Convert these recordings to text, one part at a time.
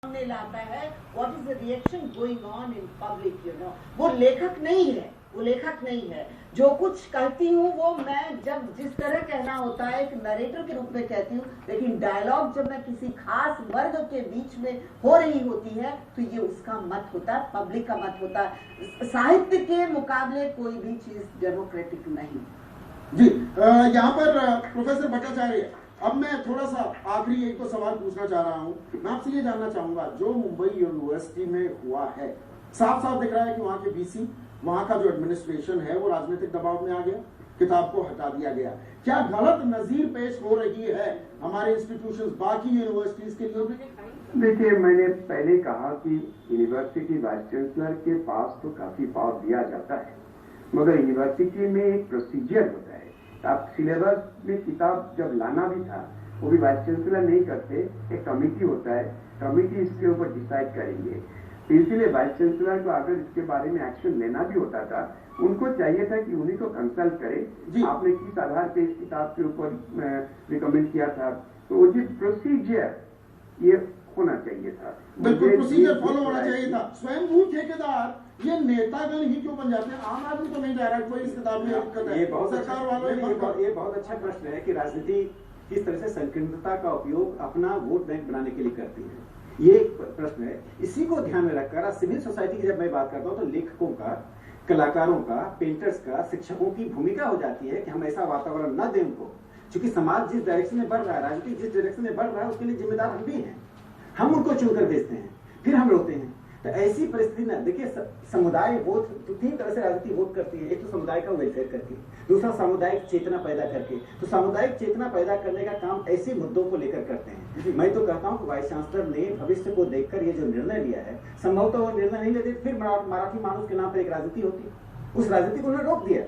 सामने लाता है what is the reaction going on in public, वो लेखक नहीं है, वो लेखक नहीं है। जो कुछ कहती हूँ वो मैं जब जिस तरह कहना होता है एक नरेटर के रूप में कहती हूँ, लेकिन डायलॉग जब मैं किसी खास वर्ग के बीच में हो रही होती है तो ये उसका मत होता है, पब्लिक का मत होता है। साहित्य के मुकाबले कोई भी चीज डेमोक्रेटिक नहीं। जी, यहाँ पर प्रोफेसर भट्टाचार्य, अब मैं थोड़ा सा आखिरी एक तो सवाल पूछना चाह रहा हूँ। मैं आपसे ये जानना चाहूंगा, जो मुंबई यूनिवर्सिटी में हुआ है, साफ साफ दिख रहा है कि वहाँ के वीसी, वहाँ का जो एडमिनिस्ट्रेशन है वो राजनीतिक दबाव में आ गया, किताब को हटा दिया गया। क्या गलत नजीर पेश हो रही है हमारे इंस्टीट्यूशंस बाकी यूनिवर्सिटीज के लिए? देखिए, मैंने पहले कहा कि यूनिवर्सिटी वाइस चांसलर के पास तो काफी पावर दिया जाता है, मगर यूनिवर्सिटी में एक प्रोसीजर होता है। आप सिलेबस में किताब जब लाना भी था वो भी वाइस चांसलर नहीं करते, एक कमेटी होता है, कमेटी इसके ऊपर डिसाइड करेंगे। इसलिए वाइस चांसलर को अगर इसके बारे में एक्शन लेना भी होता था, उनको चाहिए था कि उन्हीं को कंसल्ट करे, आपने किस आधार पे इस किताब के ऊपर रिकमेंड किया था, तो वो जो प्रोसीजर ये होना चाहिए था, बिल्कुल प्रोसीजर फॉलो होना चाहिए था। स्वयं वो ठेकेदार ये नेतागण ही क्यों बन जाते हैं? आम आदमी तो नहीं जा रहा है, कोई इस किताब में दिक्कत है। ये बहुत सरकार वालों ये बहुत अच्छा प्रश्न है कि राजनीति किस तरह से संकीर्णता का उपयोग अपना वोट बैंक बनाने के लिए करती है, ये एक प्रश्न है। इसी को ध्यान में रखकर सिविल सोसाइटी की जब मैं बात करता हूँ तो लेखकों का, कलाकारों का, पेंटर्स का, शिक्षकों की भूमिका हो जाती है कि हम ऐसा वातावरण न दें उनको, क्योंकि समाज जिस डायरेक्शन में बढ़ रहा है, राजनीति जिस डायरेक्शन में बढ़ रहा है, उसके लिए जिम्मेदार हम भी हैं। हम उनको चुनकर भेजते हैं, फिर हम रोते हैं। तो ऐसी परिस्थिति ना, देखिए समुदाय वोट तो तीन तरह से राजनीति वोट करती है। एक तो समुदाय का वेलफेयर करके, दूसरा सामुदायिक चेतना पैदा करके। तो सामुदायिक चेतना पैदा करने का काम ऐसे मुद्दों को लेकर करते हैं। मैं तो कहता हूं कि वाइस चांसलर ने भविष्य को देखकर ये जो निर्णय लिया है, संभवतः वो निर्णय नहीं लेते फिर मराठी मानुष के नाम पर एक राजनीति होती, उस राजनीति को उन्होंने रोक दिया।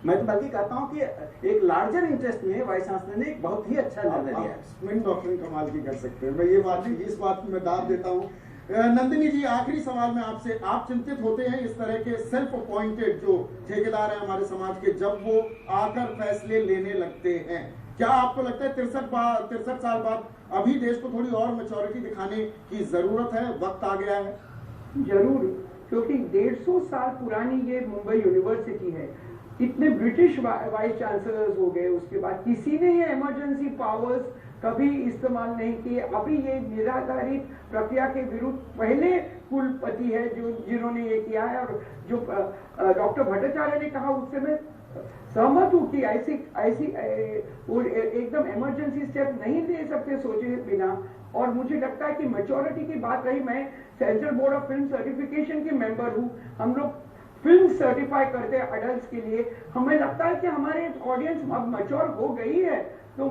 मैं तो बल्कि कहता हूं कि एक लार्जर इंटरेस्ट में वाइस चांसलर ने एक बहुत ही अच्छा निर्णय लिया है। स्विंग डॉक्टरिंग कमाल की कर सकते हैं। मैं ये बात इस बात में दाद देता हूँ। नंदिनी जी, आखिरी सवाल में आपसे, आप चिंतित होते हैं इस तरह के सेल्फ अपॉइंटेड जो ठेकेदार हैं हमारे समाज के, जब वो आकर फैसले लेने लगते हैं? क्या आपको लगता है 63 साल बाद अभी देश को थोड़ी और मैच्योरिटी दिखाने की जरूरत है, वक्त आ गया है? जरूर, क्योंकि 150 साल पुरानी ये मुंबई यूनिवर्सिटी है। इतने ब्रिटिश वाइस चांसलर्स हो गए, उसके बाद किसी ने ये इमरजेंसी पावर्स कभी इस्तेमाल नहीं किए। अभी ये निराधारित प्रक्रिया के विरुद्ध पहले कुलपति है जिन्होंने ये किया है, और जो डॉक्टर भट्टाचार्य ने कहा उससे मैं सहमत हूँ कि ऐसी एकदम इमरजेंसी स्टेप नहीं ले सकते सोचे बिना। और मुझे लगता है कि मैच्योरिटी की बात रही, मैं central board of film certification के मेंबर हूँ। हम लोग फिल्म सर्टिफाई करते हैं अडल्ट के लिए। हमें लगता है कि हमारे ऑडियंस अब मैच्योर हो गई है, तो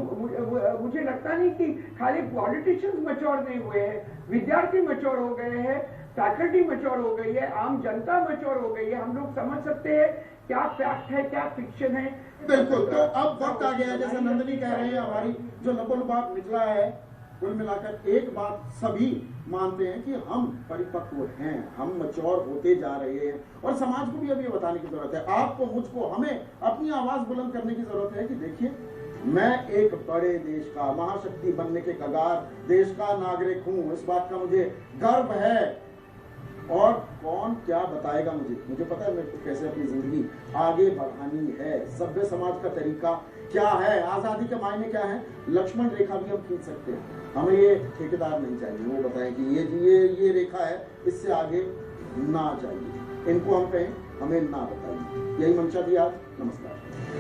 मुझे लगता नहीं कि खाली पॉलिटिशियंस मैच्योर नहीं हुए हैं, विद्यार्थी मैच्योर हो गए हैं, फैकल्टी मैच्योर हो गई है, आम जनता मैच्योर हो गई है। हम लोग समझ सकते हैं क्या फैक्ट है, क्या फिक्शन है। बिल्कुल, तो अब वक्त आ गया है, जैसे नंदिनी कह रही है, हमारी जो लबोलुबाब निकला है, कुल मिलाकर एक बात सभी मानते हैं कि हम परिपक्व हैं, हम मैच्योर होते जा रहे हैं, और समाज को भी अब ये बताने की जरूरत है, आपको, मुझको, हमें अपनी आवाज बुलंद करने की जरूरत है कि देखिए, मैं एक बड़े देश का, महाशक्ति बनने के कगार देश का नागरिक हूं, इस बात का मुझे गर्व है। और कौन क्या बताएगा मुझे पता है मेरे को कैसे अपनी जिंदगी आगे बढ़ानी है। सभ्य समाज का तरीका क्या है, आजादी के मायने क्या है, लक्ष्मण रेखा भी हम खींच सकते हैं। हमें ये ठेकेदार नहीं चाहिए, वो बताएं कि ये रेखा है, इससे आगे ना चाहिए, इनको हम कहें, हमें ना बताइए। यही मंशा दिया। नमस्कार।